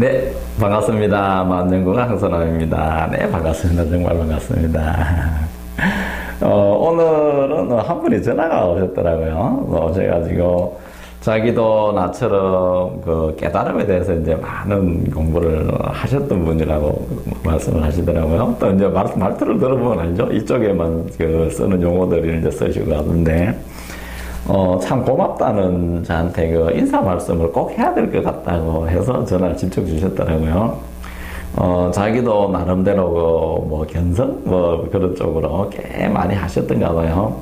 네, 반갑습니다. 만년구가 항선남입니다. 네, 반갑습니다. 정말 반갑습니다. 오늘은 한 분이 전화가 오셨더라고요. 오셔가지고, 자기도 나처럼 그 깨달음에 대해서 이제 많은 공부를 하셨던 분이라고 말씀을 하시더라고요. 또 이제 말투를 들어보면 알죠? 이쪽에만 그 쓰는 용어들을 이제 쓰시고 하던데, 참 고맙다는 저한테 그 인사 말씀을 꼭 해야 될 것 같다고 해서 전화를 직접 주셨더라고요. 자기도 나름대로 뭐 견성? 뭐 그런 쪽으로 꽤 많이 하셨던가 봐요.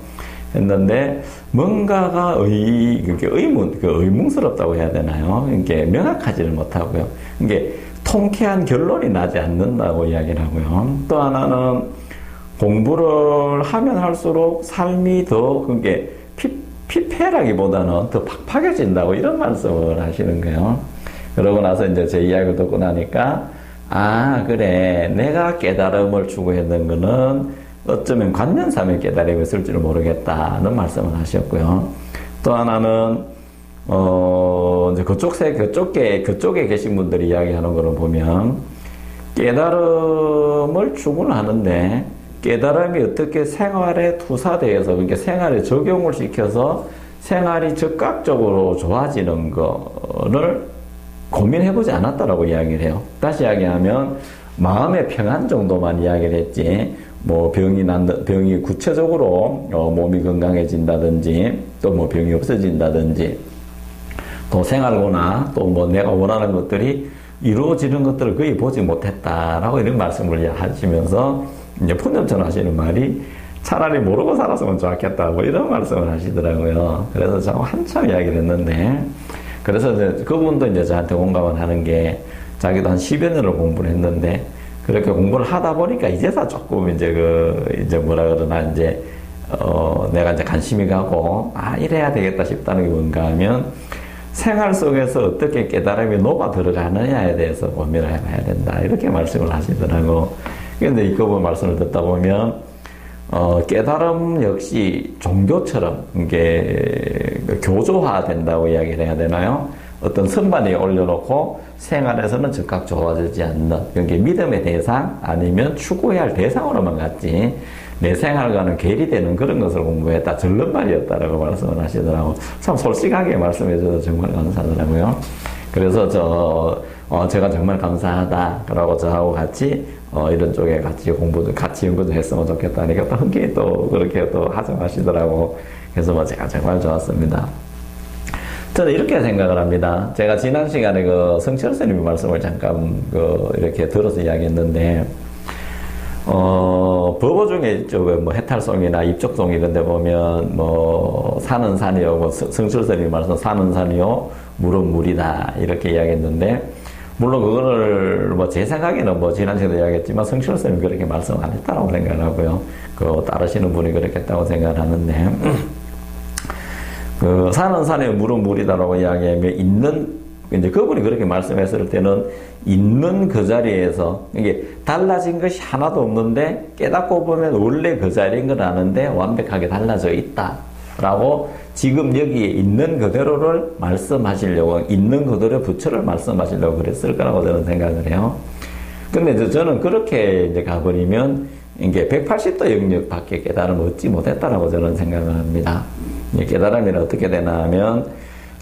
했는데, 뭔가가 의문스럽다고 해야 되나요? 이게 명확하지를 못하고요. 이게 통쾌한 결론이 나지 않는다고 이야기를 하고요. 또 하나는 공부를 하면 할수록 삶이 더 그게 피폐라기보다는 더 팍팍해진다고 이런 말씀을 하시는 거예요. 그러고 나서 이제 제 이야기를 듣고 나니까, 아, 그래. 내가 깨달음을 추구했던 거는 어쩌면 관념삼의 깨달음이 있을지는 모르겠다는 말씀을 하셨고요. 또 하나는, 이제 그쪽에 계신 분들이 이야기하는 거를 보면, 깨달음을 추구는 하는데, 깨달음이 어떻게 생활에 투사되어서, 그러니까 생활에 적용을 시켜서 생활이 즉각적으로 좋아지는 거를 고민해보지 않았다라고 이야기를 해요. 다시 이야기하면, 마음의 평안 정도만 이야기를 했지, 뭐 병이 구체적으로 몸이 건강해진다든지, 또 뭐 병이 없어진다든지, 또 생활고나 또 뭐 내가 원하는 것들이 이루어지는 것들을 거의 보지 못했다라고 이런 말씀을 하시면서, 이제 푼념처럼 하시는 말이 차라리 모르고 살았으면 좋았겠다, 뭐 이런 말씀을 하시더라고요. 그래서 제가 한참 이야기를 했는데, 그래서 이제 그분도 이제 저한테 공감을 하는 게, 자기도 한 10여 년을 공부를 했는데, 그렇게 공부를 하다 보니까 이제서 조금 이제 뭐라 그러나 내가 이제 관심이 가고, 아, 이래야 되겠다 싶다는 게 뭔가 하면, 생활 속에서 어떻게 깨달음이 녹아 들어가느냐에 대해서 고민을 해봐야 된다. 이렇게 말씀을 하시더라고. 근데 이 그분 말씀을 듣다 보면, 깨달음 역시 종교처럼 이게 교조화 된다고 이야기를 해야 되나요? 어떤 선반에 올려놓고 생활에서는 즉각 좋아지지 않는, 그게 믿음의 대상 아니면 추구해야 할 대상으로만 갔지, 내 생활과는 괴리되는 그런 것을 공부했다. 절름발이었다라고 말씀을 하시더라고. 참 솔직하게 말씀해 주셔서 정말 감사하더라고요. 그래서 제가 정말 감사하다. 그러고 저하고 같이 이런 쪽에 같이 연구도 했으면 좋겠다니까 또 흔쾌히 또 그렇게 또 하자하시더라고. 그래서 뭐 제가 정말 좋았습니다. 저는 이렇게 생각을 합니다. 제가 지난 시간에 그 성철 스님의 말씀을 잠깐 이렇게 들어서 이야기했는데, 법어 중에 이쪽에 뭐 해탈송이나 입적송 이런 데 보면 뭐 산은 산이요, 뭐 성철 스님의 말씀 사는 산이요, 물은 물이다 이렇게 이야기했는데, 물론 그거를 뭐 제 생각에는 뭐 지난 시간에 이야기했지만 성철 스님이 그렇게 말씀 안 했다고 생각을 하고요. 따르시는 분이 그렇게 했다고 생각을 하는데, 사는 산에 물은 물이다라고 이야기하면 이제 그분이 그렇게 말씀했을 때는 있는 그 자리에서, 이게 달라진 것이 하나도 없는데 깨닫고 보면 원래 그 자리인 걸 아는데 완벽하게 달라져 있다라고 지금 여기에 있는 그대로를 말씀하시려고, 있는 그대로의 부처를 말씀하시려고 그랬을 거라고 저는 생각을 해요. 근데 이제 저는 그렇게 이제 가버리면 이게 180도 영역밖에 깨달음을 얻지 못했다라고 저는 생각을 합니다. 깨달음이는 어떻게 되나 하면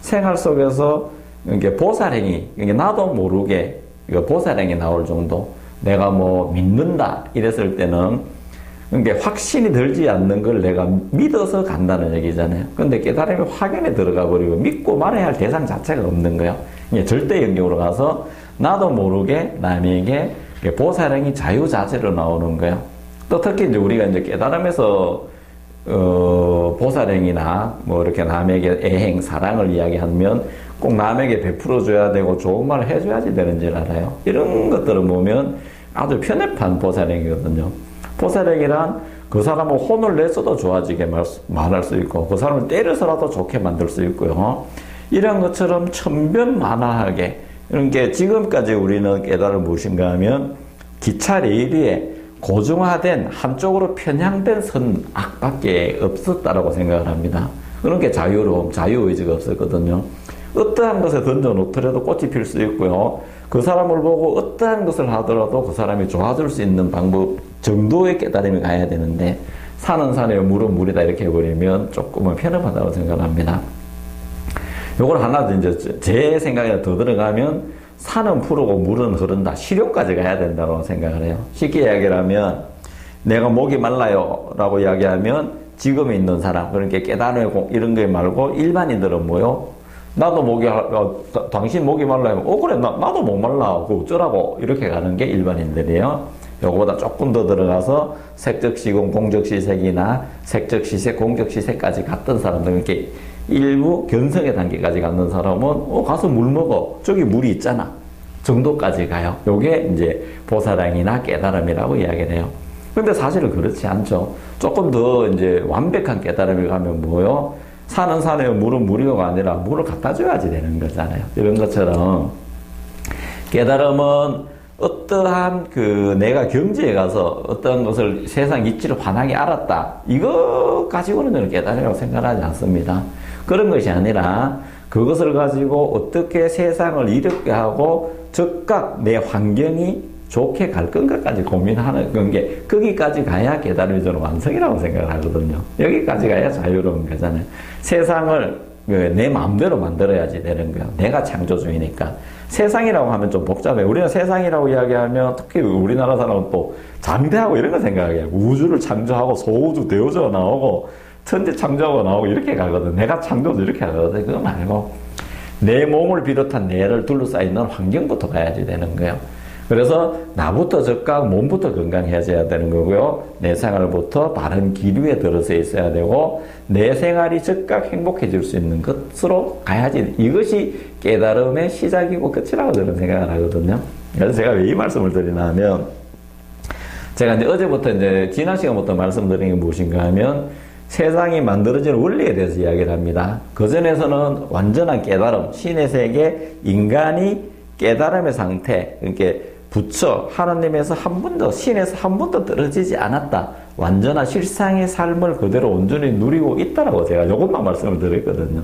생활 속에서 이게 보살행이, 이게 나도 모르게 보살행이 나올 정도, 내가 뭐 믿는다 이랬을 때는 이게 확신이 들지 않는 걸 내가 믿어서 간다는 얘기잖아요. 근데 깨달음이 확연히 들어가 버리고 믿고 말해야 할 대상 자체가 없는 거예요. 이게 절대 영역으로 가서 나도 모르게 남에게 보살행이 자유자재로 나오는 거예요. 또 특히 이제 우리가 이제 깨달음에서 보살행이나 뭐 이렇게 남에게 애행, 사랑을 이야기하면 꼭 남에게 베풀어줘야 되고 좋은 말을 해줘야지 되는 줄 알아요. 이런 것들을 보면 아주 편협한 보살행이거든요. 보살행이란 그 사람을 혼을 내서도 좋아지게 말할 수 있고, 그 사람을 때려서라도 좋게 만들 수 있고요. 이런 것처럼 천변만화하게, 이런 게 지금까지 우리는 깨달을 무엇인가 하면 기차 레일 위에 고정화된 한쪽으로 편향된 선악밖에 없었다라고 생각을 합니다. 그런 게 자유로움, 자유의지가 없었거든요. 어떠한 것에 던져놓더라도 꽃이 필 수 있고요. 그 사람을 보고 어떠한 것을 하더라도 그 사람이 좋아질 수 있는 방법 정도의 깨달음이 가야 되는데, 산은 산이요, 물은 물이다 이렇게 해버리면 조금은 편협하다고 생각합니다. 요걸 하나 이제 제 생각에 더 들어가면, 산은 푸르고 물은 흐른다. 실효까지 가야 된다고 생각을 해요. 쉽게 이야기하면, 내가 목이 말라요 라고 이야기하면 지금에 있는 사람, 그러니까 깨달음의 이런 거 말고 일반인들은 뭐요? 나도 당신 목이 말라요. 그래, 나도 목 말라. 그 어쩌라고. 이렇게 가는 게 일반인들이에요. 요거보다 조금 더 들어가서 색적시공, 공적시색이나 색적시색, 공적시색까지 갔던 사람들, 이렇게 일부 견성의 단계까지 갔는 사람은, 가서 물 먹어. 저기 물이 있잖아. 정도까지 가요. 요게 이제 보살행이나 깨달음이라고 이야기를 해요. 근데 사실은 그렇지 않죠. 조금 더 이제 완벽한 깨달음이 가면 뭐요? 산은 산이요, 물은 물이요가 아니라 물을 갖다 줘야지 되는 거잖아요. 이런 것처럼 깨달음은 어떠한 내가 경지에 가서 어떤 것을 세상 이치를 환하게 알았다. 이거 가지고는 저는 깨달음이라고 생각하지 않습니다. 그런 것이 아니라 그것을 가지고 어떻게 세상을 이롭게 하고 즉각 내 환경이 좋게 갈 건가까지 고민하는 게, 거기까지 가야 깨달음이 저는 완성이라고 생각을 하거든요. 여기까지 가야 자유로운 거잖아요. 세상을 내 마음대로 만들어야지 되는 거예요. 내가 창조주이니까. 세상이라고 하면 좀 복잡해요. 우리는 세상이라고 이야기하면 특히 우리나라 사람은 또 장대하고 이런 거 생각해요. 우주를 창조하고 소우주, 대우주가 나오고 천지 창조하고 나오고 이렇게 가거든. 내가 창조도 이렇게 가거든. 그거 말고 내 몸을 비롯한 내를 둘러싸있는 환경부터 가야지 되는 거예요. 그래서 나부터 즉각 몸부터 건강해져야 되는 거고요. 내 생활부터 바른 기류에 들어서 있어야 되고, 내 생활이 즉각 행복해질 수 있는 것으로 가야지. 이것이 깨달음의 시작이고 끝이라고 저는 생각을 하거든요. 그래서 제가 왜 이 말씀을 드리나 하면, 제가 이제 어제부터 이제 지난 시간부터 말씀드린 게 무엇인가 하면, 세상이 만들어지는 원리에 대해서 이야기를 합니다. 그전에서는 완전한 깨달음, 신의 세계, 인간이 깨달음의 상태, 그러니까 부처, 하나님에서 한 번도, 신에서 한 번도 떨어지지 않았다. 완전한 실상의 삶을 그대로 온전히 누리고 있다라고 제가 요것만 말씀을 드렸거든요.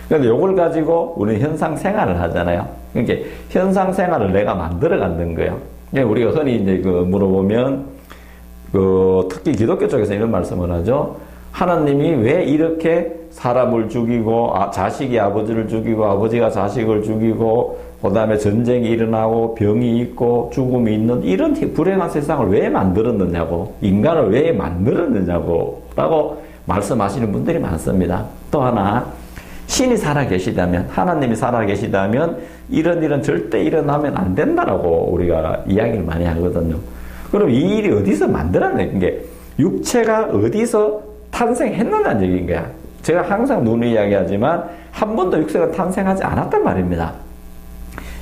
그런데 요걸 가지고 우리는 현상 생활을 하잖아요. 그러니까 현상 생활을 내가 만들어 가는 거예요. 그러니까 우리가 흔히 이제 물어보면, 특히 기독교 쪽에서 이런 말씀을 하죠. 하나님이 왜 이렇게 사람을 죽이고, 자식이 아버지를 죽이고, 아버지가 자식을 죽이고, 그 다음에 전쟁이 일어나고 병이 있고 죽음이 있는 이런 불행한 세상을 왜 만들었느냐고, 인간을 왜 만들었느냐고 라고 말씀하시는 분들이 많습니다. 또 하나, 신이 살아계시다면, 하나님이 살아계시다면 이런 절대 일어나면 안 된다라고 우리가 이야기를 많이 하거든요. 그럼 이 일이 어디서 만들어낸 게, 육체가 어디서 탄생했느냐는 얘기인 거야. 제가 항상 누누이 이야기하지만 한 번도 육체가 탄생하지 않았단 말입니다.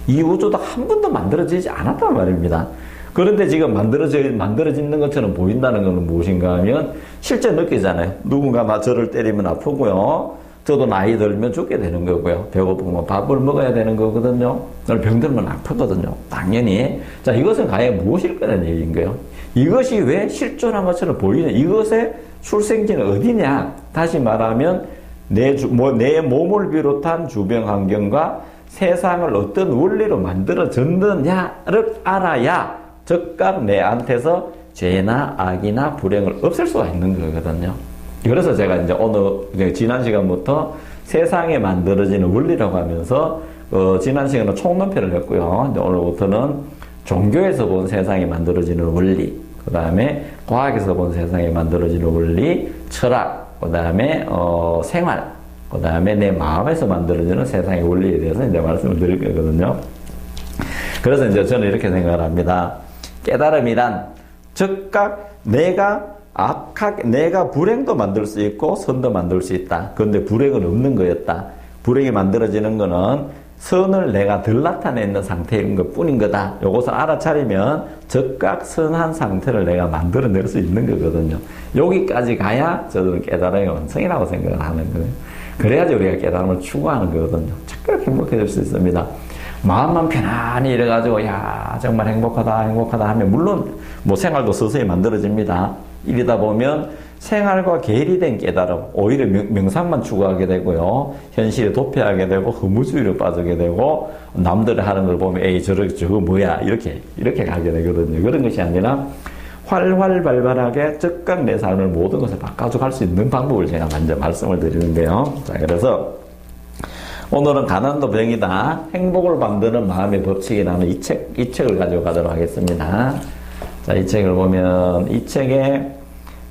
이 우주도 한 번도 만들어지지 않았단 말입니다. 그런데 지금 만들어지는 것처럼 보인다는 것은 무엇인가 하면 실제 느끼잖아요. 누군가 저를 때리면 아프고요. 저도 나이 들면 죽게 되는 거고요. 배고프면 밥을 먹어야 되는 거거든요. 병들면 아프거든요. 당연히. 자, 이것은 과연 무엇일 거라는 얘기인 거예요. 이것이 왜 실존한 것처럼 보이냐? 이것의 출생지는 어디냐? 다시 말하면 내 몸을 비롯한 주변 환경과 세상을 어떤 원리로 만들어졌느냐를 알아야 즉각 내한테서 죄나 악이나 불행을 없앨 수가 있는 거거든요. 그래서 제가 이제 지난 시간부터 세상에 만들어지는 원리라고 하면서 지난 시간은 총론표를 했고요. 오늘부터는 종교에서 본 세상에 만들어지는 원리, 그 다음에 과학에서 본 세상에 만들어지는 원리, 철학, 그 다음에 생활, 그 다음에 내 마음에서 만들어지는 세상의 원리에 대해서 이제 말씀을 드릴 거거든요. 그래서 이제 저는 이렇게 생각을 합니다. 깨달음이란 즉각 내가 불행도 만들 수 있고 선도 만들 수 있다. 그런데 불행은 없는 거였다. 불행이 만들어지는 거는 선을 내가 덜 나타내는 상태인 것 뿐인 거다. 요것을 알아차리면 즉각 선한 상태를 내가 만들어낼 수 있는 거거든요. 여기까지 가야 저는 깨달음의 완성이라고 생각을 하는 거예요. 그래야지 우리가 깨달음을 추구하는 거거든요. 즉각 행복해질 수 있습니다. 마음만 편안히 이래가지고 정말 행복하다 하면 물론 생활도 서서히 만들어집니다. 이러다 보면 생활과 괴리된 깨달음, 오히려 명상만 추구하게 되고요. 현실에 도피하게 되고 허무주의로 빠지게 되고 남들이 하는 걸 보면 에이 저거 뭐야 이렇게 가게 되거든요. 그런 것이 아니라 활활발발하게 즉각 내 삶을 모든 것을 바꿔갈 수 있는 방법을 제가 먼저 말씀을 드리는데요. 자, 그래서 오늘은 가난도 병이다. 행복을 만드는 마음의 법칙이라는 이 책을 가지고 가도록 하겠습니다. 자, 이 책을 보면 이 책에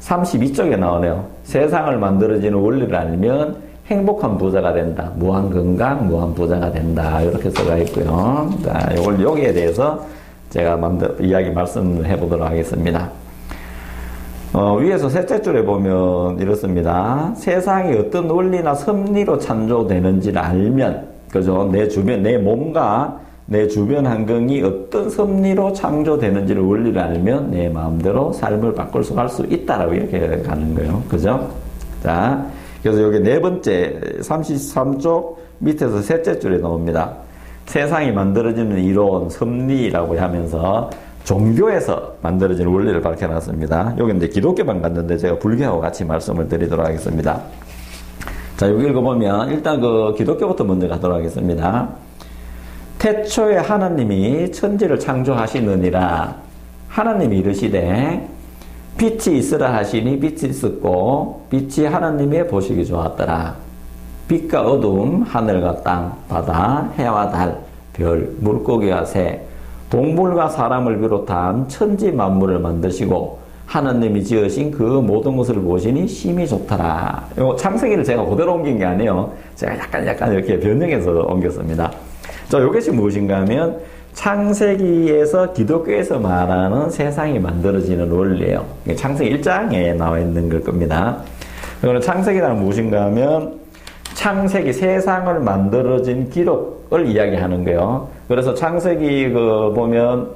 32쪽에 나오네요. 세상을 만들어지는 원리를 알면 행복한 부자가 된다. 무한 건강, 무한 부자가 된다. 이렇게 써가 있고요. 자, 여기에 대해서 제가 이야기 말씀해 보도록 하겠습니다. 위에서 셋째 줄에 보면 이렇습니다. 세상이 어떤 원리나 섭리로 창조되는지를 알면, 그죠? 내 주변, 내 몸과 내 주변 환경이 어떤 섭리로 창조되는지를 원리를 알면 내 마음대로 삶을 바꿀 수 갈 수 있다라고 이렇게 가는 거예요. 그죠? 자, 그래서 여기 네 번째 33쪽 밑에서 셋째 줄에 나옵니다. 세상이 만들어지는 이론, 섭리라고 하면서 종교에서 만들어지는 원리를 밝혀놨습니다. 여기 이제 기독교만 갔는데 제가 불교하고 같이 말씀을 드리도록 하겠습니다. 자, 여기 읽어보면 일단 그 기독교부터 먼저 가도록 하겠습니다. 태초에 하나님이 천지를 창조하시느니라. 하나님이 이르시되 빛이 있으라 하시니 빛이 있었고 빛이 하나님의 보시기 좋았더라. 빛과 어둠, 하늘과 땅, 바다, 해와 달, 별, 물고기와 새, 동물과 사람을 비롯한 천지 만물을 만드시고 하나님이 지으신 그 모든 것을 보시니 심히 좋더라. 요 창세기를 제가 그대로 옮긴 게 아니에요. 제가 약간 이렇게 변형해서 옮겼습니다. 자, 이것이 무엇인가 하면 창세기에서 기독교에서 말하는 세상이 만들어지는 원리예요. 창세기 1장에 나와 있는 걸 겁니다. 그러면 창세기란 무엇인가 하면 창세기 세상을 만들어진 기록을 이야기하는 거예요. 그래서 창세기 보면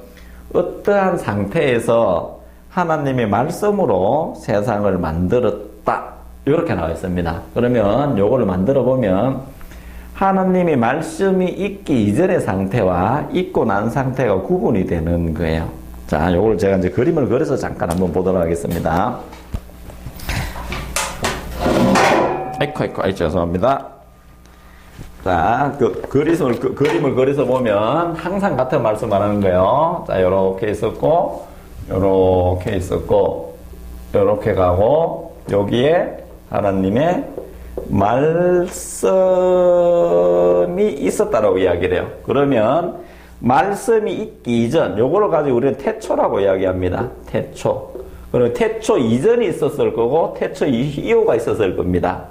어떠한 상태에서 하나님의 말씀으로 세상을 만들었다. 이렇게 나와 있습니다. 그러면 요거를 만들어 보면 하나님의 말씀이 있기 이전의 상태와 있고 난 상태가 구분이 되는 거예요. 자, 요걸 제가 이제 그림을 그려서 잠깐 한번 보도록 하겠습니다. 아이고, 죄송합니다. 자, 그림을 그려서 보면 항상 같은 말씀 안 하는 거예요. 자, 요렇게 있었고, 요렇게 가고, 여기에 하나님의 말씀이 있었다라고 이야기를 해요. 그러면 말씀이 있기 이전, 요거를 가지고 우리는 태초라고 이야기합니다. 태초. 그러면 태초 이전이 있었을 거고 태초 이후가 있었을 겁니다.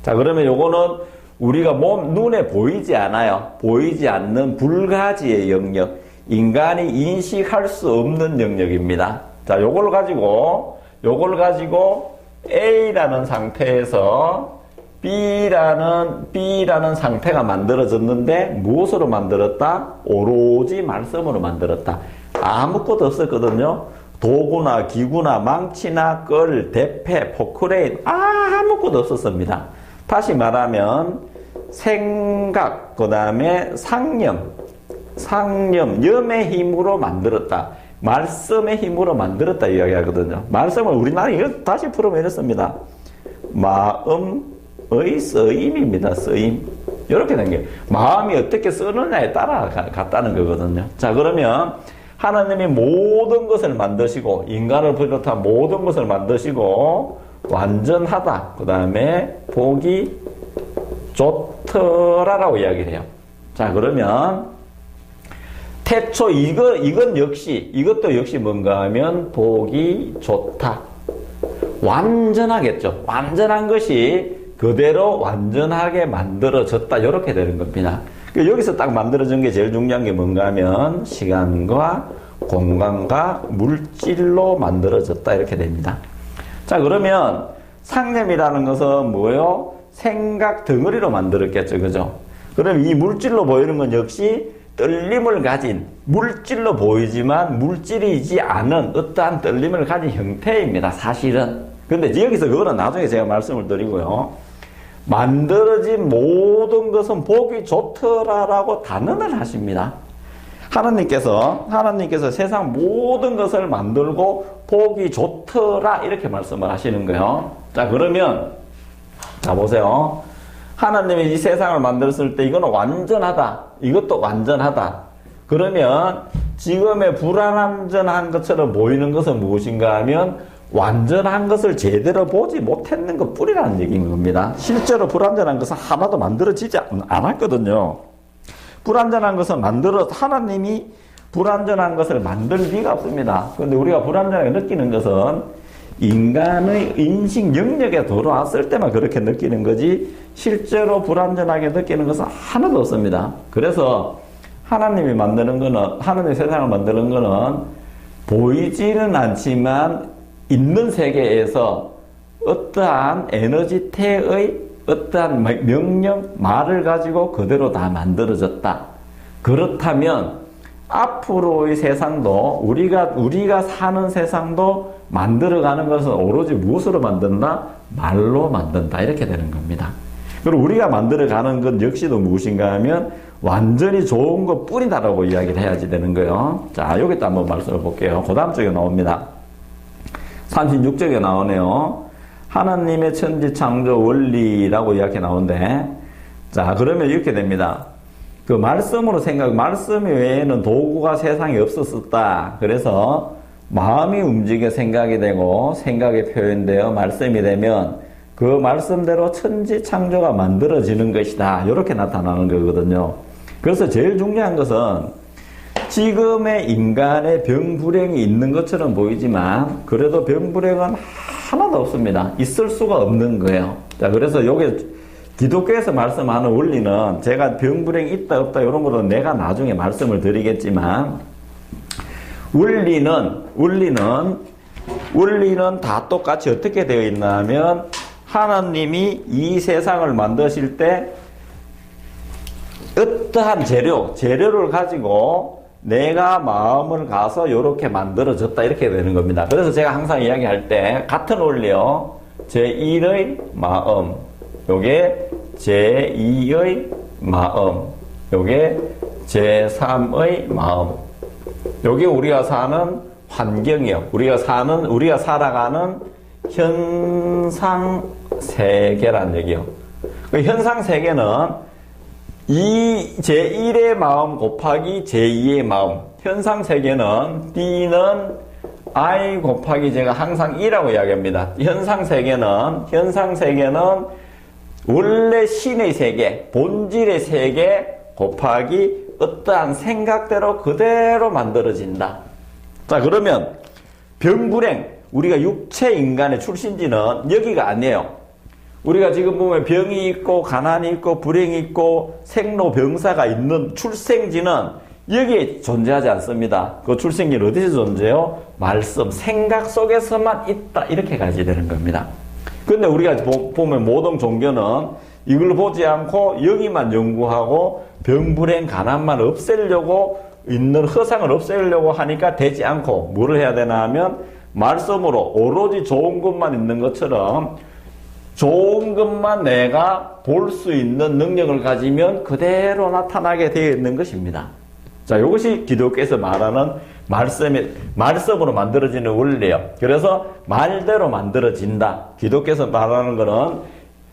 자, 그러면 요거는 우리가 눈에 보이지 않아요. 보이지 않는 불가지의 영역, 인간이 인식할 수 없는 영역입니다. 자, 요걸 가지고 A라는 상태에서 B라는 상태가 만들어졌는데 무엇으로 만들었다? 오로지 말씀으로 만들었다. 아무것도 없었거든요. 도구나 기구나 망치나 끌, 대패, 포크레인 아무것도 없었습니다. 다시 말하면 생각, 그 다음에 상념, 염의 힘으로 만들었다. 말씀의 힘으로 만들었다 이야기하거든요. 말씀을 우리나라 다시 풀으면 이렇습니다. 마음의 쓰임입니다. 쓰임. 이렇게 된 게 마음이 어떻게 쓰느냐에 따라 갔다는 거거든요. 자, 그러면 하나님이 모든 것을 만드시고 인간을 비롯한 모든 것을 만드시고 완전하다. 그 다음에 보기 좋더라라고 이야기를 해요. 자, 그러면 태초 이것도 역시 뭔가 하면 보기 좋다. 완전하겠죠. 완전한 것이 그대로 완전하게 만들어졌다. 이렇게 되는 겁니다. 여기서 딱 만들어진 게 제일 중요한 게 뭔가 하면 시간과 공간과 물질로 만들어졌다. 이렇게 됩니다. 자, 그러면 상념이라는 것은 뭐예요? 생각 덩어리로 만들었겠죠. 그죠? 그럼 이 물질로 보이는 건 역시 떨림을 가진, 물질로 보이지만 물질이지 않은 어떠한 떨림을 가진 형태입니다. 사실은. 근데 여기서 그거는 나중에 제가 말씀을 드리고요. 만들어진 모든 것은 보기 좋더라라고 단언을 하십니다. 하나님께서 세상 모든 것을 만들고 보기 좋더라 이렇게 말씀을 하시는 거예요. 자, 그러면 자 보세요. 하나님이 이 세상을 만들었을 때 이거는 완전하다. 이것도 완전하다. 그러면 지금의 불완전한 것처럼 보이는 것은 무엇인가 하면 완전한 것을 제대로 보지 못했는 것 뿐이라는 얘기인 겁니다. 실제로 불완전한 것은 하나도 만들어지지 않았거든요. 불완전한 것은 하나님이 불완전한 것을 만들 리가 없습니다. 그런데 우리가 불완전하게 느끼는 것은 인간의 인식 영역에 들어왔을 때만 그렇게 느끼는 거지 실제로 불완전하게 느끼는 것은 하나도 없습니다. 그래서 하나님이 세상을 만드는 거는 보이지는 않지만 있는 세계에서 어떠한 에너지태의 어떠한 명령, 말을 가지고 그대로 다 만들어졌다. 그렇다면 앞으로의 세상도 우리가 사는 세상도 만들어가는 것은 오로지 무엇으로 만든다? 말로 만든다. 이렇게 되는 겁니다. 그리고 우리가 만들어가는 것 역시도 무엇인가 하면 완전히 좋은 것 뿐이다라고 이야기를 해야지 되는 거예요. 자, 여기다 한번 말씀을 볼게요. 그 다음 쪽에 나옵니다. 36쪽에 나오네요. 하나님의 천지 창조 원리라고 이렇게 나오는데, 자, 그러면 이렇게 됩니다. 그 말씀 외에는 도구가 세상에 없었다. 그래서 마음이 움직여 생각이 되고 생각이 표현되어 말씀이 되면 그 말씀대로 천지 창조가 만들어지는 것이다. 이렇게 나타나는 거거든요. 그래서 제일 중요한 것은 지금의 인간의 병불행이 있는 것처럼 보이지만 그래도 병불행은 하나도 없습니다. 있을 수가 없는 거예요. 자, 그래서 요게 기독교에서 말씀하는 원리는 제가 병불행이 있다 없다 이런 거는 내가 나중에 말씀을 드리겠지만 원리는 다 똑같이 어떻게 되어 있나 하면 하나님이 이 세상을 만드실 때 어떠한 재료를 가지고 내가 마음을 가서 이렇게 만들어졌다 이렇게 되는 겁니다. 그래서 제가 항상 이야기할 때 같은 원리요. 제1의 마음, 요게 제2의 마음, 요게 제3의 마음. 요게 우리가 사는 환경이요. 우리가 살아가는 현상 세계란 얘기요. 그 현상 세계는 이 제1의 마음 곱하기 제2의 마음. 현상 세계는 D는 I 곱하기 제가 항상 2라고 이야기합니다. 현상 세계는 원래 신의 세계, 본질의 세계 곱하기 어떠한 생각대로 그대로 만들어진다. 자, 그러면 병불행, 우리가 육체 인간의 출신지는 여기가 아니에요. 우리가 지금 보면 병이 있고 가난이 있고 불행이 있고 생로병사가 있는 출생지는 여기에 존재하지 않습니다. 그 출생지는 어디서 존재해요? 말씀, 생각 속에서만 있다. 이렇게 가야지 되는 겁니다. 근데 우리가 보면 모든 종교는 이걸 보지 않고 여기만 연구하고 병불행 가난만 없애려고 있는 허상을 없애려고 하니까 되지 않고 뭐를 해야 되나 하면 말씀으로 오로지 좋은 것만 있는 것처럼 좋은 것만 내가 볼 수 있는 능력을 가지면 그대로 나타나게 되어 있는 것입니다. 자, 이것이 기독교에서 말하는 말씀으로 만들어지는 원리예요. 그래서 말대로 만들어진다. 기독교에서 말하는 것은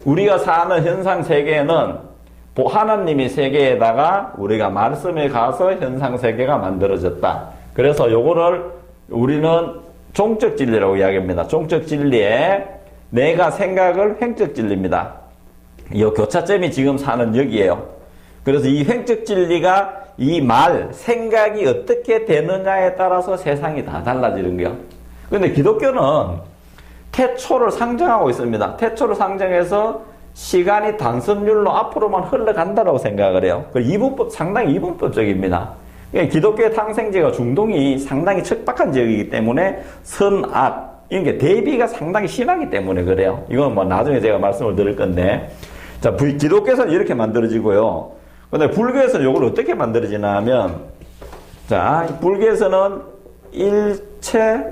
우리가 사는 현상 세계에는 하나님의 세계에다가 우리가 말씀에 가서 현상 세계가 만들어졌다. 그래서 요거를 우리는 종적 진리라고 이야기합니다. 종적 진리에 내가 생각을 횡적 진리입니다. 이 교차점이 지금 사는 여기에요. 그래서 이 횡적 진리가 이 생각이 어떻게 되느냐에 따라서 세상이 다 달라지는 거예요. 그런데 기독교는 태초를 상정하고 있습니다. 태초를 상정해서 시간이 단선율로 앞으로만 흘러간다고 생각을 해요. 상당히 이분법적입니다. 그러니까 기독교의 탄생지가 중동이 상당히 척박한 지역이기 때문에 선악, 이런 게 대비가 상당히 심하기 때문에 그래요. 이건 뭐 나중에 제가 말씀을 드릴 건데. 자, 기독교에서는 이렇게 만들어지고요. 근데 불교에서는 이걸 어떻게 만들어지나 하면, 자, 불교에서는 일체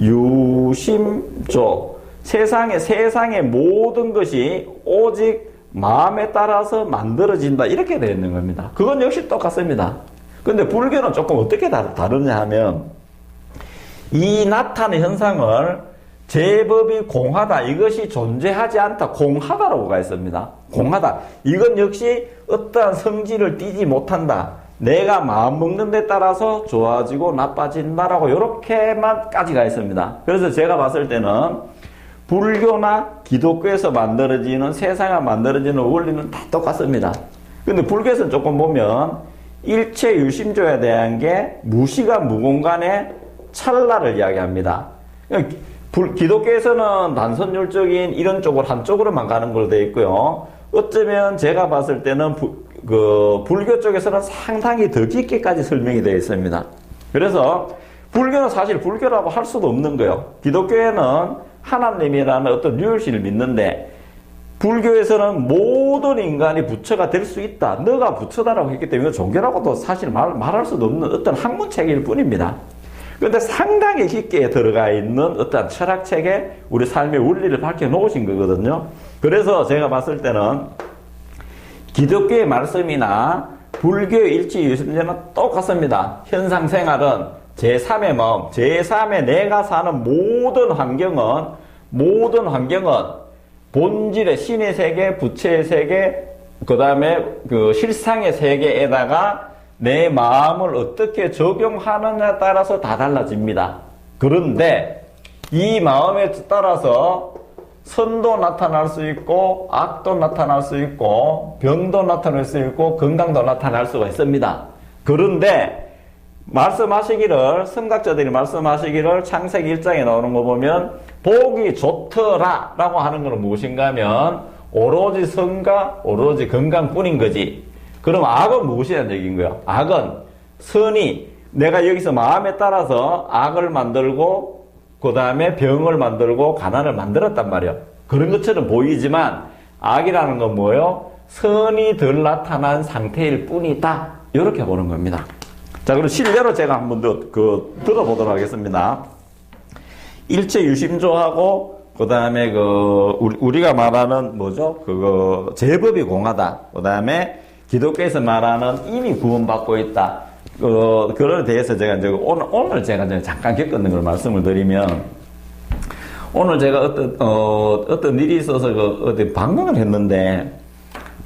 유심조. 세상의 모든 것이 오직 마음에 따라서 만들어진다. 이렇게 되어 있는 겁니다. 그건 역시 똑같습니다. 근데 불교는 조금 어떻게 다르냐 하면, 이 나타나는 현상을 제법이 공하다, 이것이 존재하지 않다, 공하다라고 가 있습니다. 공하다. 이건 역시 어떠한 성질을 띠지 못한다. 내가 마음 먹는 데 따라서 좋아지고 나빠진다라고 이렇게만까지 가 있습니다. 그래서 제가 봤을 때는 불교나 기독교에서 만들어지는, 세상에 만들어지는 원리는 다 똑같습니다. 근데 불교에서는 조금 보면 일체 유심조에 대한 게 무시간 무공간의 찰나를 이야기합니다. 기독교에서는 단선율적인 이런 쪽으로 한쪽으로만 가는 걸로 되어 있고요. 어쩌면 제가 봤을 때는 불교 쪽에서는 상당히 더 깊게까지 설명이 되어 있습니다. 그래서 불교는 사실 불교라고 할 수도 없는 거예요. 기독교에는 하나님이라는 어떤 유일신을 믿는데, 불교에서는 모든 인간이 부처가 될 수 있다. 너가 부처다라고 했기 때문에 종교라고도 사실 말할 수도 없는 어떤 학문책일 뿐입니다. 그런데 상당히 깊게 들어가 있는 어떤 철학책에 우리 삶의 원리를 밝혀놓으신 거거든요. 그래서 제가 봤을 때는 기독교의 말씀이나 불교의 일치유심제는 똑같습니다. 현상생활은 제3의 마음, 제3의 내가 사는 모든 환경은 본질의 신의 세계, 부처의 세계, 그 다음에 그 실상의 세계에다가 내 마음을 어떻게 적용하느냐에 따라서 다 달라집니다. 그런데 이 마음에 따라서 선도 나타날 수 있고, 악도 나타날 수 있고, 병도 나타날 수 있고, 건강도 나타날 수가 있습니다. 그런데 말씀하시기를, 성각자들이 말씀하시기를 창세기 1장에 나오는 거 보면 보기 좋더라 라고 하는 것은 무엇인가 하면 오로지 선과 오로지 건강뿐인 거지. 그럼 악은 무엇이냐는 얘기인 거예요. 악은 선이, 내가 여기서 마음에 따라서 악을 만들고 그 다음에 병을 만들고 가난을 만들었단 말이에요. 그런 것처럼 보이지만 악이라는 건 뭐예요? 선이 덜 나타난 상태일 뿐이다. 이렇게 보는 겁니다. 자, 그럼 실례로 제가 한번 더 들어보도록 하겠습니다. 일체 유심조하고 그 다음에 우리가 말하는 뭐죠? 제법이 공하다. 그 다음에 기독교에서 말하는 이미 구원받고 있다. 그거에 대해서 제가 이제 오늘 제가 이제 잠깐 겪었는 걸 말씀을 드리면, 오늘 제가 어떤 일이 있어서 어디 방문을 했는데,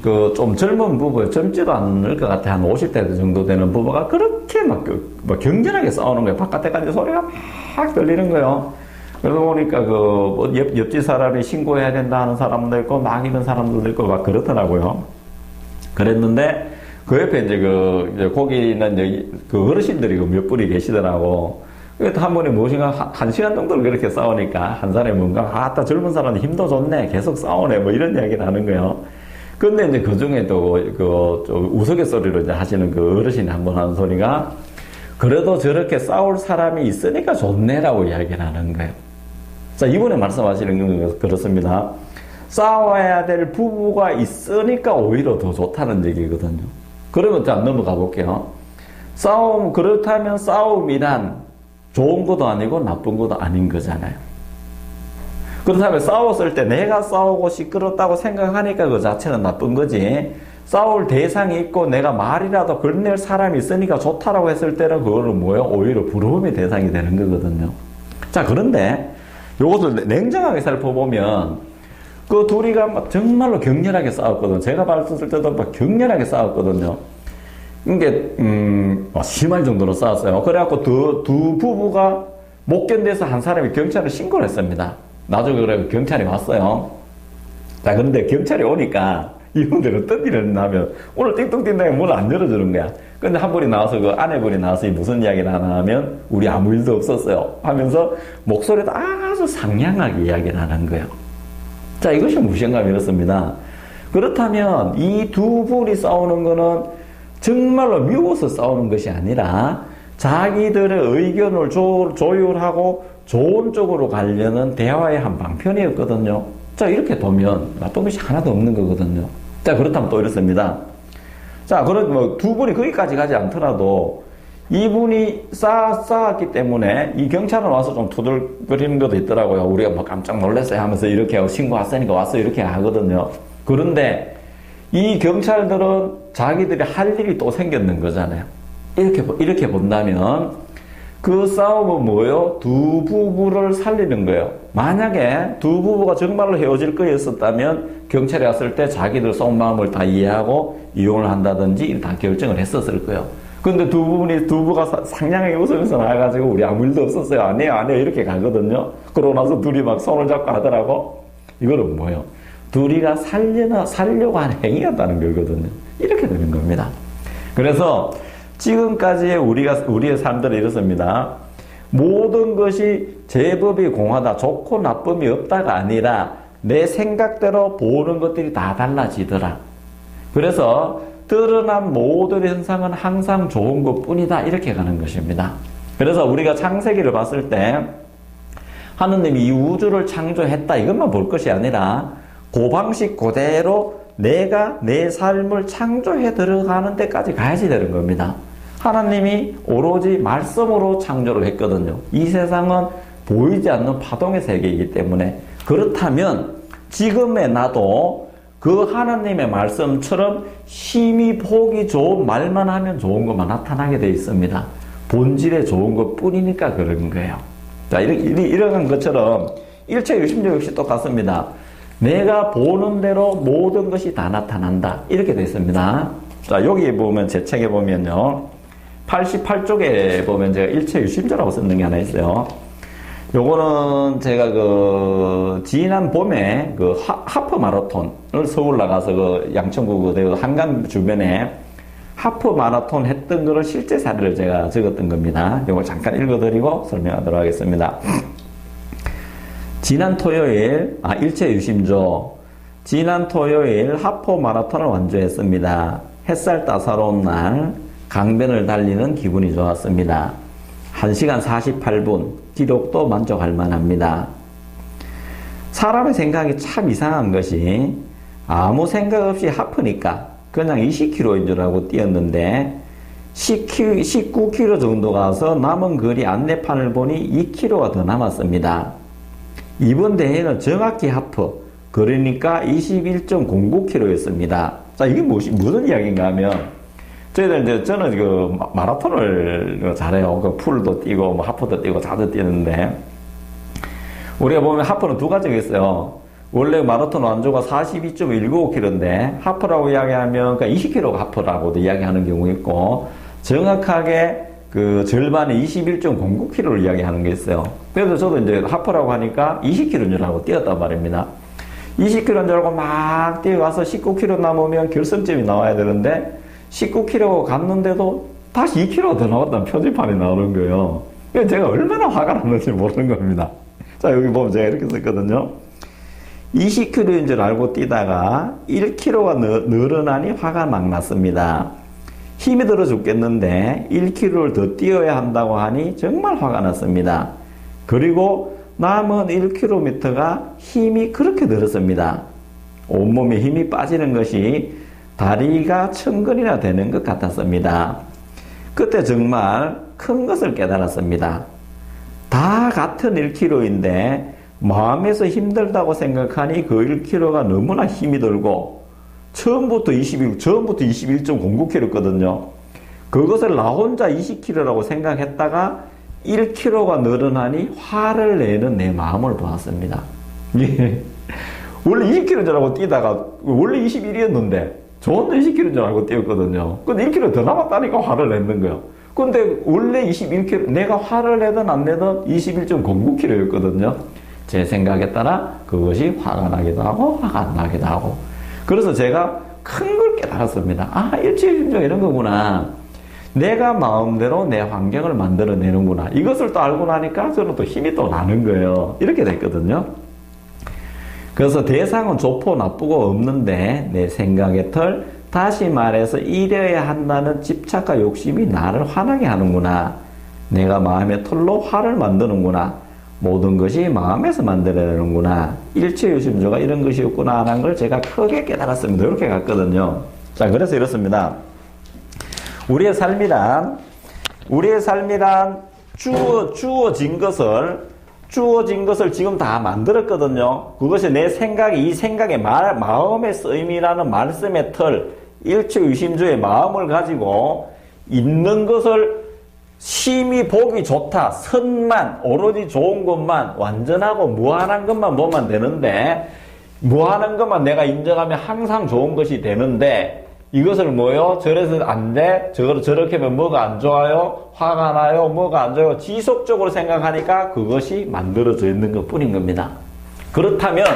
좀 젊은 부부, 젊지도 않을 것 같아. 한 50대 정도 되는 부부가 그렇게 막 격렬하게 싸우는 거예요. 바깥에까지 소리가 막 들리는 거예요. 그러다 보니까 옆집 사람이 신고해야 된다 하는 사람도 있고, 막 이런 사람들도 있고, 막 그렇더라고요. 그랬는데, 그 옆에 이제 거기는 여기 어르신들이 몇 분이 계시더라고. 그래서 한 번에 무엇인가 한 시간 정도를 그렇게 싸우니까 한 사람이 뭔가, 아따 젊은 사람은 힘도 좋네. 계속 싸우네. 뭐 이런 이야기를 하는 거예요. 근데 이제 그 중에도 좀 우스갯소리로 이제 하시는 그 어르신이 한 번 하는 소리가, 그래도 저렇게 싸울 사람이 있으니까 좋네라고 이야기를 하는 거예요. 자, 이번에 말씀하시는 건 그렇습니다. 싸워야 될 부부가 있으니까 오히려 더 좋다는 얘기거든요. 그러면 자, 넘어가 볼게요. 그렇다면 싸움이란 좋은 것도 아니고 나쁜 것도 아닌 거잖아요. 그렇다면 싸웠을 때 내가 싸우고 시끄럽다고 생각하니까 그 자체는 나쁜 거지, 싸울 대상이 있고 내가 말이라도 걸낼 사람이 있으니까 좋다라고 했을 때는 그거는 뭐예요? 오히려 부러움의 대상이 되는 거거든요. 자, 그런데 이것을 냉정하게 살펴보면 그 둘이가 막 정말로 격렬하게 싸웠거든요. 제가 봤을 때도 막 격렬하게 싸웠거든요. 이게 심할 정도로 싸웠어요. 그래갖고 두 부부가 못 견뎌서 한 사람이 경찰에 신고를 했습니다. 나중에 그래 경찰이 왔어요. 자, 그런데 경찰이 오니까 이분들은 어떤 일을 했냐면, 오늘 띵동 띵동에 문을 안 열어주는 거야. 근데 한 분이 나와서, 그 아내분이 나와서 무슨 이야기를 하나 하면, 우리 아무 일도 없었어요 하면서 목소리도 아주 상냥하게 이야기를 하는 거예요. 자, 이것이 무엇인가 이렇습니다. 그렇다면 이 두 분이 싸우는 거는 정말로 미워서 싸우는 것이 아니라 자기들의 의견을 조율하고 좋은 쪽으로 가려는 대화의 한 방편이었거든요. 자, 이렇게 보면 나쁜 것이 하나도 없는 거거든요. 자, 그렇다면 또 이렇습니다. 자, 두 분이 거기까지 가지 않더라도 이분이 싸웠기 때문에 이 경찰은 와서 좀 투덜거리는 것도 있더라고요. 우리가 뭐 깜짝 놀랐어요 하면서 이렇게 하고, 신고 왔으니까 왔어 이렇게 하거든요. 그런데 이 경찰들은 자기들이 할 일이 또 생겼는 거잖아요. 이렇게 본다면 그 싸움은 뭐예요? 두 부부를 살리는 거예요. 만약에 두 부부가 정말로 헤어질 거였었다면 경찰에 왔을 때 자기들 속마음을 다 이해하고 이혼을 한다든지 다 결정을 했었을 거예요. 근데 두 부부가 상냥하게 웃으면서 나와가지고 우리 아무 일도 없었어요. 안 해요 이렇게 가거든요. 그러고 나서 둘이 막 손을 잡고 하더라고. 이거는 뭐예요? 둘이가 살려고 하는 행위였다는 거거든요. 이렇게 되는 겁니다. 그래서 지금까지의 우리의 삶들은 이렇습니다. 모든 것이 제법이 공하다, 좋고 나쁨이 없다가 아니라 내 생각대로 보는 것들이 다 달라지더라. 그래서 드러난 모든 현상은 항상 좋은 것뿐이다. 이렇게 가는 것입니다. 그래서 우리가 창세기를 봤을 때 하느님이 이 우주를 창조했다 이것만 볼 것이 아니라 그 방식 그대로 내가 내 삶을 창조해 들어가는 데까지 가야지 되는 겁니다. 하나님이 오로지 말씀으로 창조를 했거든요. 이 세상은 보이지 않는 파동의 세계이기 때문에 그렇다면 지금의 나도 그 하나님의 말씀처럼 힘이 보기 좋은 말만 하면 좋은 것만 나타나게 되어 있습니다. 본질에 좋은 것 뿐이니까 그런 거예요. 자, 이런 것처럼 일체 유심조 역시 똑같습니다. 내가 보는 대로 모든 것이 다 나타난다. 이렇게 되어 있습니다. 자, 여기 보면 제 책에 보면요. 88쪽에 보면 제가 일체 유심조라고 쓰는 게 하나 있어요. 요거는 제가 지난 봄에 하프 마라톤을 서울 나가서 양천구 한강 주변에 하프 마라톤 했던 거를 실제 사례를 제가 적었던 겁니다. 이걸 잠깐 읽어드리고 설명하도록 하겠습니다. 지난 토요일, 일체 유심조. 지난 토요일 하프 마라톤을 완주했습니다. 햇살 따사로운 날, 강변을 달리는 기분이 좋았습니다. 1시간 48분, 기록도 만족할 만합니다. 사람의 생각이 참 이상한 것이 아무 생각 없이 하프니까 그냥 20km인 줄 알고 뛰었는데 19km 정도 가서 남은 거리 안내판을 보니 2km가 더 남았습니다. 이번 대회는 정확히 하프, 그러니까 21.09km였습니다. 자, 이게 무슨 이야기인가 하면 저는 마라톤을 잘해요. 풀도 뛰고, 하프도 뛰고, 자주 뛰는데, 우리가 보면 하프는 두 가지가 있어요. 원래 마라톤 완주가 42.195km인데, 하프라고 이야기하면 20km가 하프라고도 이야기하는 경우 있고, 정확하게 절반의 21.09km를 이야기하는 게 있어요. 그래서 저도 이제 하프라고 하니까 20km인 줄 알고 뛰었단 말입니다. 20km인 줄 알고 막 뛰어가서 19km 남으면 결승점이 나와야 되는데, 19km 갔는데도 다시 2km 더 나왔다는 표지판이 나오는 거예요. 그래서 제가 얼마나 화가 났는지 모르는 겁니다. 자, 여기 보면 제가 이렇게 썼거든요. 20km인 줄 알고 뛰다가 1km가 늘어나니 화가 막 났습니다. 힘이 들어 죽겠는데 1km를 더 뛰어야 한다고 하니 정말 화가 났습니다. 그리고 남은 1km가 힘이 그렇게 늘었습니다. 온몸에 힘이 빠지는 것이 다리가 천근이나 되는 것 같았습니다. 그때 정말 큰 것을 깨달았습니다. 다 같은 1km인데 마음에서 힘들다고 생각하니 그 1km가 너무나 힘이 들고 처음부터 21.09km거든요. 그것을 나 혼자 20km라고 생각했다가 1km가 늘어나니 화를 내는 내 마음을 보았습니다. 원래 20km 줄 알고 뛰다가 원래 21이었는데 저 혼자 20km 줄 알고 뛰었거든요. 근데 1km 더 남았다니까 화를 내는 거예요. 근데 원래 21km, 내가 화를 내든 안 내든 21.09km였거든요. 제 생각에 따라 그것이 화가 나기도 하고 화가 안 나기도 하고. 그래서 제가 큰 걸 깨달았습니다. 일체유심조 이런 거구나. 내가 마음대로 내 환경을 만들어내는구나. 이것을 또 알고 나니까 저는 또 힘이 또 나는 거예요. 이렇게 됐거든요. 그래서 대상은 좋고 나쁘고 없는데 내 생각의 틀, 다시 말해서 이래야 한다는 집착과 욕심이 나를 화나게 하는구나. 내가 마음의 틀로 화를 만드는구나. 모든 것이 마음에서 만들어내는구나. 일체유심조가 이런 것이었구나 하는 걸 제가 크게 깨달았습니다. 이렇게 갔거든요. 자, 그래서 이렇습니다. 우리의 삶이란 주어진 것을 지금 다 만들었거든요. 그것이 내 생각이, 이 생각의 마음의 쓰임이라는 말씀의 틀, 일체유심조의 마음을 가지고 있는 것을 심히 보기 좋다. 선만, 오로지 좋은 것만, 완전하고 무한한 것만 보면 되는데, 무한한 것만 내가 인정하면 항상 좋은 것이 되는데, 이것을 뭐요? 저래서 안 돼? 저렇게 하면 뭐가 안 좋아요? 화가 나요? 뭐가 안 좋아요? 지속적으로 생각하니까 그것이 만들어져 있는 것 뿐인 겁니다. 그렇다면,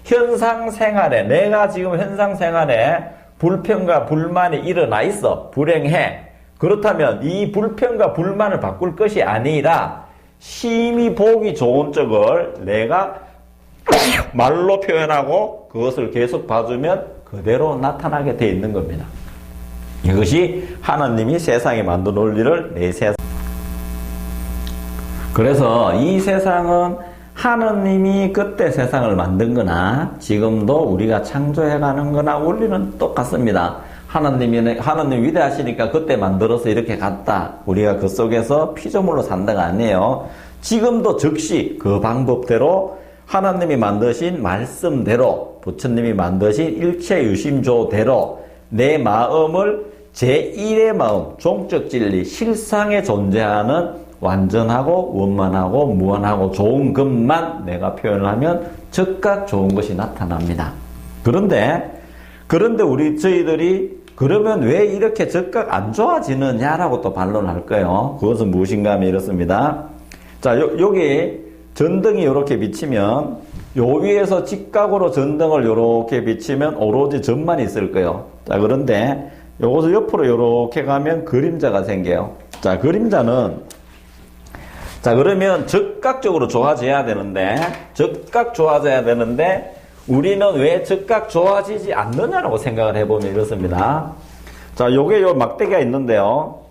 현상 생활에, 내가 지금 현상 생활에 불평과 불만이 일어나 있어. 불행해. 그렇다면 이 불평과 불만을 바꿀 것이 아니라 심히 보기 좋은 쪽을 내가 말로 표현하고 그것을 계속 봐주면 그대로 나타나게 돼 있는 겁니다. 이것이 하나님이 세상에 만든 원리를 내세상. 그래서 이 세상은 하나님이 그때 세상을 만든 거나 지금도 우리가 창조해가는 거나 원리는 똑같습니다. 하나님 위대하시니까 그때 만들어서 이렇게 갔다. 우리가 그 속에서 피조물로 산다가 아니에요. 지금도 즉시 그 방법대로 하나님이 만드신 말씀대로, 부처님이 만드신 일체 유심조대로 내 마음을 제1의 마음, 종적 진리, 실상에 존재하는 완전하고 원만하고 무한하고 좋은 것만 내가 표현을 하면 즉각 좋은 것이 나타납니다. 그런데 저희들이 그러면 왜 이렇게 즉각 안 좋아지느냐라고 또 반론할 거예요. 그것은 무엇인가 하면 이렇습니다. 자, 여기 전등이 이렇게 비치면 요 위에서 직각으로 전등을 이렇게 비치면 오로지 점만 있을 거예요. 자, 그런데 요것을 옆으로 이렇게 가면 그림자가 생겨요. 자, 그림자는 그러면 즉각적으로 좋아져야 되는데 우리는 왜 즉각 좋아지지 않느냐라고 생각을 해보면 이렇습니다. 자, 요게 요 막대기가 있는데요.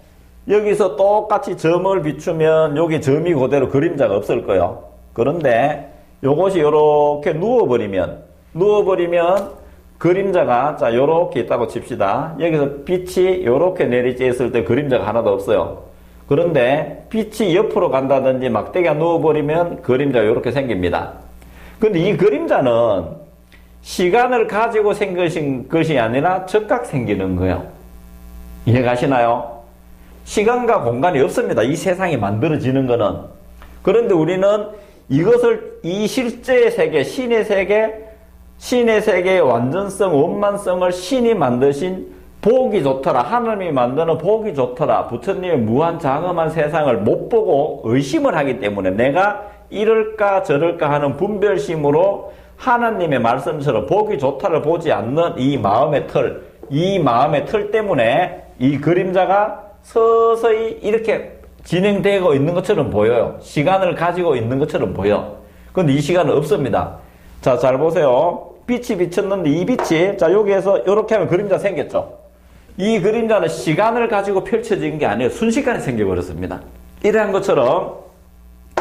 여기서 똑같이 점을 비추면 여기 점이 그대로 그림자가 없을 거예요. 그런데 요것이 요렇게 누워버리면 그림자가, 자, 요렇게 있다고 칩시다. 여기서 빛이 요렇게 내리쬐었을 때 그림자가 하나도 없어요. 그런데 빛이 옆으로 간다든지 막대기가 누워버리면 그림자가 요렇게 생깁니다. 근데 이 그림자는 시간을 가지고 생긴 것이 아니라 즉각 생기는 거예요. 이해가시나요? 시간과 공간이 없습니다. 이 세상이 만들어지는 거는. 그런데 우리는 이것을 이 실제의 세계, 신의 세계의 완전성, 원만성을 신이 만드신 보기 좋더라, 하나님이 만드는 보기 좋더라, 부처님의 무한 장엄한 세상을 못 보고 의심을 하기 때문에 내가 이럴까 저럴까 하는 분별심으로 하나님의 말씀처럼 보기 좋다를 보지 않는 이 마음의 틀 때문에 이 그림자가 서서히 이렇게 진행되고 있는 것처럼 보여요. 시간을 가지고 있는 것처럼 보여. 그런데 이 시간은 없습니다. 자, 잘 보세요. 빛이 비쳤는데 이 빛이, 자, 여기에서 이렇게 하면 그림자 생겼죠. 이 그림자는 시간을 가지고 펼쳐진 게 아니에요. 순식간에 생겨버렸습니다. 이러한 것처럼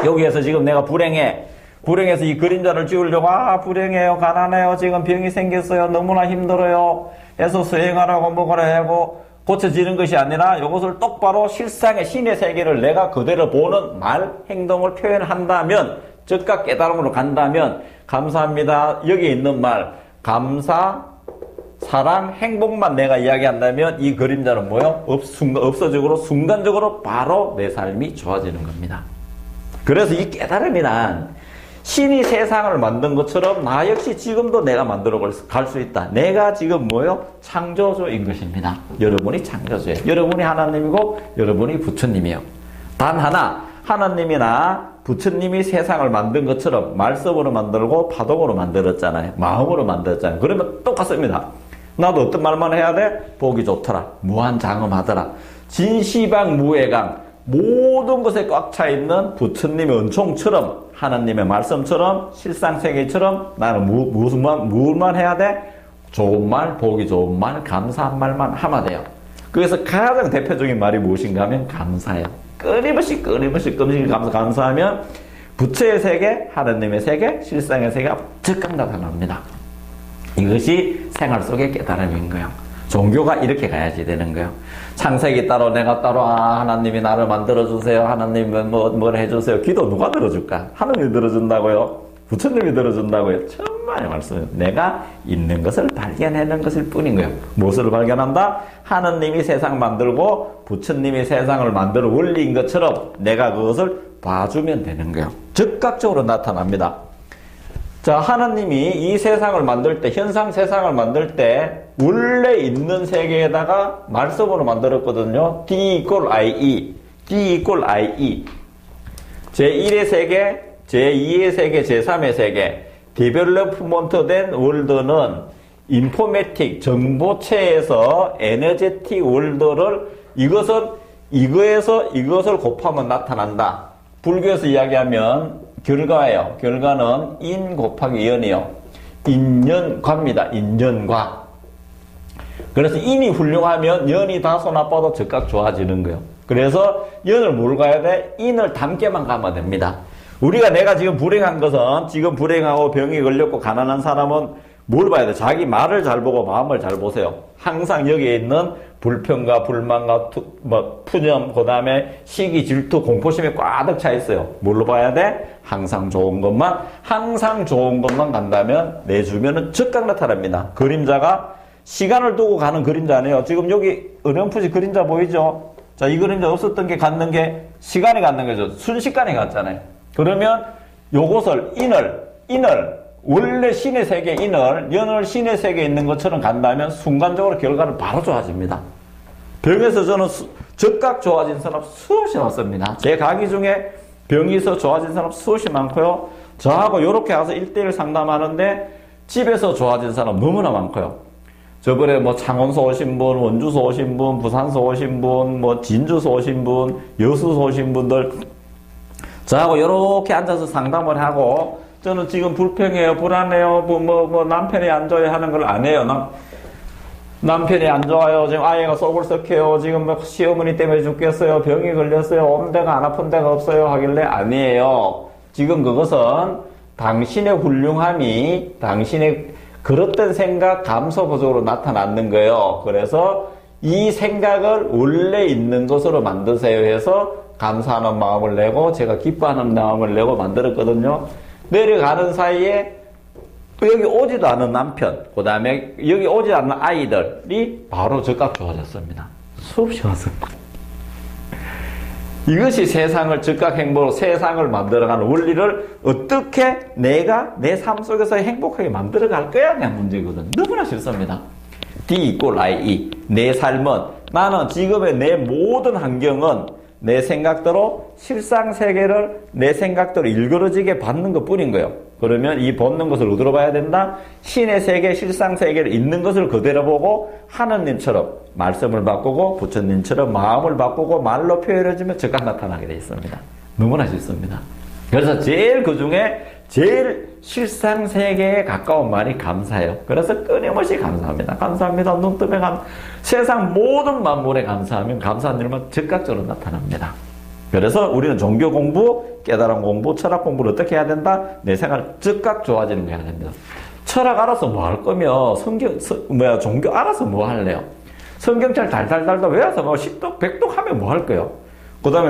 여기에서 지금 내가 불행해서 이 그림자를 지우려고, 불행해요, 가난해요, 지금 병이 생겼어요, 너무나 힘들어요 해서 수행하라고 뭐가라 하고 고쳐지는 것이 아니라 이것을 똑바로 실상의 신의 세계를 내가 그대로 보는 말, 행동을 표현한다면, 즉각 깨달음으로 간다면, 감사합니다, 여기 있는 말, 감사, 사랑, 행복만 내가 이야기한다면 이 그림자는 뭐요? 순간적으로 바로 내 삶이 좋아지는 겁니다. 그래서 이 깨달음이란 신이 세상을 만든 것처럼 나 역시 지금도 내가 만들어 갈 수 있다. 내가 지금 뭐요? 창조주인 것입니다. 여러분이 창조주예요. 여러분이 하나님이고 여러분이 부처님이에요. 단 하나, 하나님이나 부처님이 세상을 만든 것처럼 말씀으로 만들고 파동으로 만들었잖아요. 마음으로 만들었잖아요. 그러면 똑같습니다. 나도 어떤 말만 해야 돼? 보기 좋더라, 무한장엄하더라, 진시방무해강, 모든 것에 꽉 차 있는 부처님의 은총처럼, 하나님의 말씀처럼, 실상세계처럼 나는 무엇만 해야 돼? 좋은 말, 보기 좋은 말, 감사한 말만 하면 돼요. 그래서 가장 대표적인 말이 무엇인가 하면 감사예요. 끊임없이 감사하면 부처의 세계, 하나님의 세계, 실상의 세계가 즉각 나타납니다. 이것이 생활 속의 깨달음인 거예요. 종교가 이렇게 가야지 되는 거예요. 창세기 따로 내가 따로 하나님이 나를 만들어주세요. 하나님은 뭘 해주세요. 기도 누가 들어줄까? 하나님이 들어준다고요. 부처님이 들어준다고요. 천만의 말씀. 내가 있는 것을 발견하는 것일 뿐인 거예요. 무엇을 발견한다? 하느님이 세상 만들고 부처님이 세상을 만들어 원리인 것처럼 내가 그것을 봐주면 되는 거예요. 즉각적으로 나타납니다. 자, 하느님이 이 세상을 만들 때, 현상 세상을 만들 때 원래 있는 세계에다가 말씀으로 만들었거든요. D equal IE, D equal IE. 제1의 세계, 제2의 세계, 제3의 세계. 디벨롭먼트 된 월드는 인포매틱, 정보체에서 에너제틱 월드를 이것은 이거에서 이것을 곱하면 나타난다. 불교에서 이야기하면 결과예요. 결과는 인 곱하기 연이요. 인연과입니다. 인연과. 그래서 인이 훌륭하면 연이 다소 나빠도 즉각 좋아지는 거예요. 그래서 연을 뭘 가야 돼? 인을 담게만 가면 됩니다. 우리가 내가 지금 불행한 것은 지금 불행하고 병이 걸렸고 가난한 사람은 뭘 봐야 돼? 자기 말을 잘 보고 마음을 잘 보세요. 항상 여기에 있는 불평과 불만과 푸념, 그 다음에 시기, 질투, 공포심이 꽉 차 있어요. 뭘로 봐야 돼? 항상 좋은 것만 간다면 내 주변은 즉각 나타납니다. 그림자가 시간을 두고 가는 그림자네요. 지금 여기 어렴풋이 그림자 보이죠? 자, 이 그림자 없었던 게 갖는 게 시간이 갖는 거죠. 순식간에 갔잖아요. 그러면 요것을 인을 원래 신의 세계 연을 신의 세계에 있는 것처럼 간다면 순간적으로 결과는 바로 좋아집니다. 병에서 저는 즉각 좋아진 사람 수없이 많습니다. 제 강의 중에 병이 있어 좋아진 사람 수없이 많고요. 저하고 이렇게 가서 1대1 상담하는데 집에서 좋아진 사람 너무나 많고요. 저번에 뭐 창원서 오신 분, 원주서 오신 분, 부산서 오신 분, 뭐 진주서 오신 분, 여수서 오신 분들 저하고 이렇게 앉아서 상담을 하고 저는 지금 불평해요, 불안해요, 뭐 남편이 안 좋아요 하는 걸 안 해요. 남편이 안 좋아요. 지금 아이가 속을 썩해요. 지금 뭐 시어머니 때문에 죽겠어요. 병이 걸렸어요. 온 데가 안 아픈 데가 없어요. 하길래 아니에요. 지금 그것은 당신의 훌륭함이 당신의 그릇된 생각 감소 부족으로 나타났는 거예요. 그래서 이 생각을 원래 있는 것으로 만드세요 해서 감사하는 마음을 내고 제가 기뻐하는 마음을 내고 만들었거든요. 내려가는 사이에 여기 오지도 않은 남편, 그 다음에 여기 오지 않는 아이들이 바로 즉각 좋아졌습니다. 수없이 왔습니다. 이것이 세상을 즉각 행복으로 세상을 만들어가는 원리를 어떻게 내가 내 삶 속에서 행복하게 만들어갈 거야 하는 문제거든. 너무나 쉽습니다. D equal IE. 내 삶은 나는 지금의 내 모든 환경은 내 생각대로 실상세계를 내 생각대로 일그러지게 받는 것 뿐인 거예요. 그러면 이 받는 것을 어디로 봐야 된다? 신의 세계, 실상세계를 있는 것을 그대로 보고 하느님처럼 말씀을 바꾸고 부처님처럼 마음을 바꾸고 말로 표현해주면 즉각 나타나게 되어 있습니다. 너무나 쉽습니다. 그래서 제일 그 중에 제일 실상세계에 가까운 말이 감사해요. 그래서 끊임없이 감사합니다. 감사합니다. 눈 뜨면 세상 모든 만물에 감사하면 감사한 일만 즉각적으로 나타납니다. 그래서 우리는 종교 공부, 깨달음 공부, 철학 공부를 어떻게 해야 된다? 내 생활 즉각 좋아지는 거 해야 됩니다. 철학 알아서 뭐 할 거며 종교 알아서 뭐 할래요? 성경 잘 달달달달 외워서 뭐 10독, 100독 하면 뭐 할 거예요? 그 다음에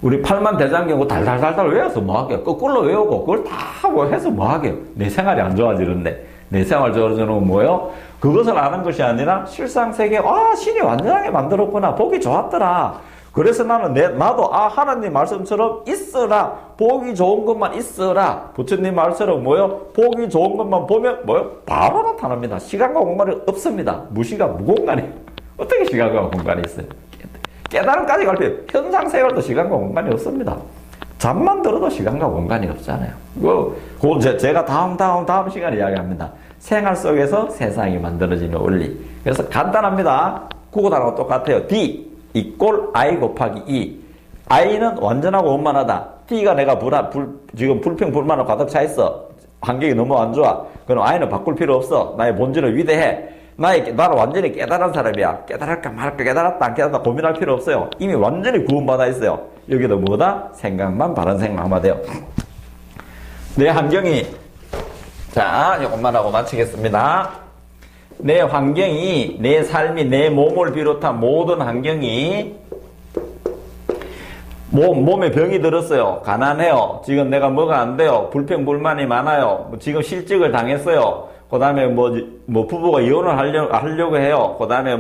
우리 팔만 대장경 달달달달 외워서 뭐 하게요? 거꾸로 외우고 그걸 다 뭐 해서 뭐 하게요? 내 생활이 안 좋아지는데. 내 생활 좋아지는 건 뭐예요? 그것을 아는 것이 아니라 실상세계, 신이 완전하게 만들었구나. 보기 좋았더라. 그래서 나도 하나님 말씀처럼 있어라. 보기 좋은 것만 있어라. 부처님 말처럼 보기 좋은 것만 보면 바로 나타납니다. 시간과 공간이 없습니다. 무시간, 무공간이. 어떻게 시간과 공간이 있어요? 깨달음까지 갈 필요, 현상세계도 시간과 공간이 없습니다. 잠만 들어도 시간과 공간이 없잖아요. 제가 다음 시간에 이야기합니다. 생활 속에서 세상이 만들어지는 원리. 그래서 간단합니다. 국어단하고 똑같아요. D equal I 곱하기 E. I는 완전하고 원만하다. T가 내가 지금 불평, 불만으로 가득 차 있어. 환경이 너무 안 좋아. 그럼 I는 바꿀 필요 없어. 나의 본질은 위대해. 나는 완전히 깨달은 사람이야. 깨달을까 말까, 깨달았다 안 깨달았다 고민할 필요 없어요. 이미 완전히 구원받아 있어요. 여기도 뭐다? 생각만, 바른 생각만 돼요. 내 환경이, 자, 이것만 하고 마치겠습니다. 내 환경이, 내 삶이, 내 몸을 비롯한 모든 환경이 몸에 병이 들었어요. 가난해요. 지금 내가 뭐가 안 돼요. 불평불만이 많아요. 지금 실직을 당했어요. 그 다음에 부부가 이혼을 하려고 해요. 그 다음에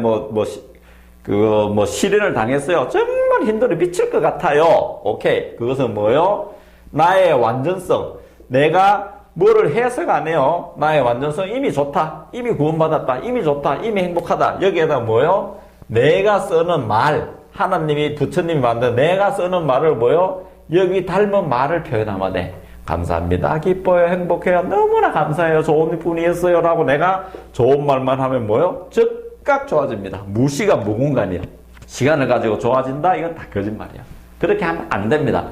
실현을 당했어요. 정말 힘들어 미칠 것 같아요. 오케이. 그것은 뭐요? 나의 완전성. 내가 뭐를 해서가 아니에요. 나의 완전성. 이미 좋다. 이미 구원받았다. 이미 좋다. 이미 행복하다. 여기에다 뭐요? 내가 쓰는 말. 하나님이, 부처님이 만든 내가 쓰는 말을 뭐요? 여기 닮은 말을 표현하면 돼. 감사합니다. 기뻐요. 행복해요. 너무나 감사해요. 좋은 분이었어요. 라고 내가 좋은 말만 하면 뭐요? 즉각 좋아집니다. 무시가 무공간이야. 시간을 가지고 좋아진다? 이건 다 거짓말이야. 그렇게 하면 안 됩니다.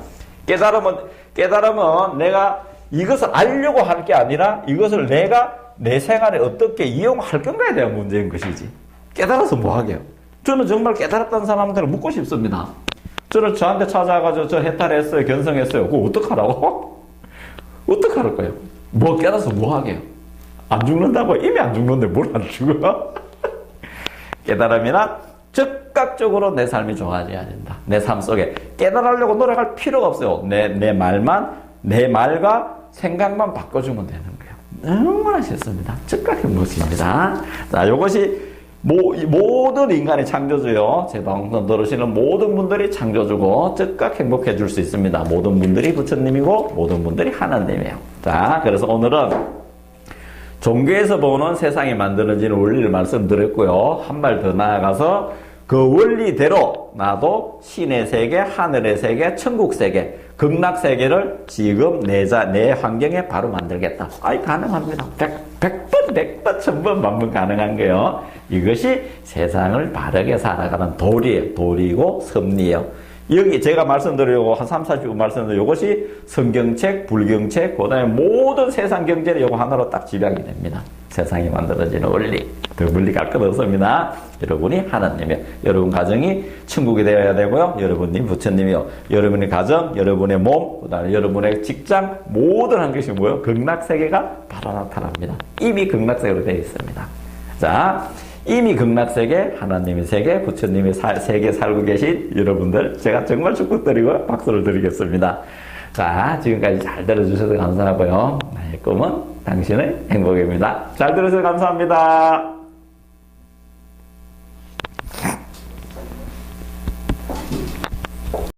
깨달음은 내가 이것을 알려고 할 게 아니라 이것을 내가 내 생활에 어떻게 이용할 건가에 대한 문제인 것이지. 깨달아서 뭐 하게요? 저는 정말 깨달았다는 사람들을 묻고 싶습니다. 저는 저한테 찾아가지고 저 해탈했어요, 견성했어요. 그거 어떡하라고? 어떡할 거예요? 뭐 깨달아서 뭐 하게요? 안 죽는다고? 이미 안 죽는데 뭘 안 죽어? 깨달음이란 즉각적으로 내 삶이 좋아져야 된다. 내 삶 속에 깨달으려고 노력할 필요가 없어요. 내 말과 생각만 바꿔주면 되는 거예요. 너무나 쉽습니다. 즉각 행복입니다. 자, 이것이 모든 인간의 창조주요. 제 방송 들으시는 모든 분들이 창조주고 즉각 행복해 줄 수 있습니다. 모든 분들이 부처님이고 모든 분들이 하나님이에요. 자, 그래서 오늘은 종교에서 보는 세상이 만들어지는 원리를 말씀드렸고요. 한 발 더 나아가서 그 원리대로 나도 신의 세계, 하늘의 세계, 천국 세계, 극락 세계를 지금 내 환경에 바로 만들겠다. 아이, 가능합니다. 100번, 1000번, 만번 가능한 거예요. 이것이 세상을 바르게 살아가는 도리예요. 도리고 섭리예요. 여기 제가 말씀드리려고 한 3, 40분 말씀드리고 이것이 성경책, 불경책, 그 다음에 모든 세상 경제를 이거 하나로 딱 집약이 됩니다. 세상이 만들어지는 원리. 더 멀리 갈 것 없습니다. 여러분이 하나님이요. 여러분 가정이 천국이 되어야 되고요. 여러분이 부처님이요. 여러분의 가정, 여러분의 몸, 그 다음에 여러분의 직장, 모든 한 것이 뭐예요? 극락세계가 바로 나타납니다. 이미 극락세계로 되어 있습니다. 자, 이미 극락세계, 하나님의 세계, 부처님의 세계 살고 계신 여러분들, 제가 정말 축복드리고 박수를 드리겠습니다. 자, 지금까지 잘 들어주셔서 감사하고요. 나의 꿈은 당신의 행복입니다. 잘 들어주셔서 감사합니다.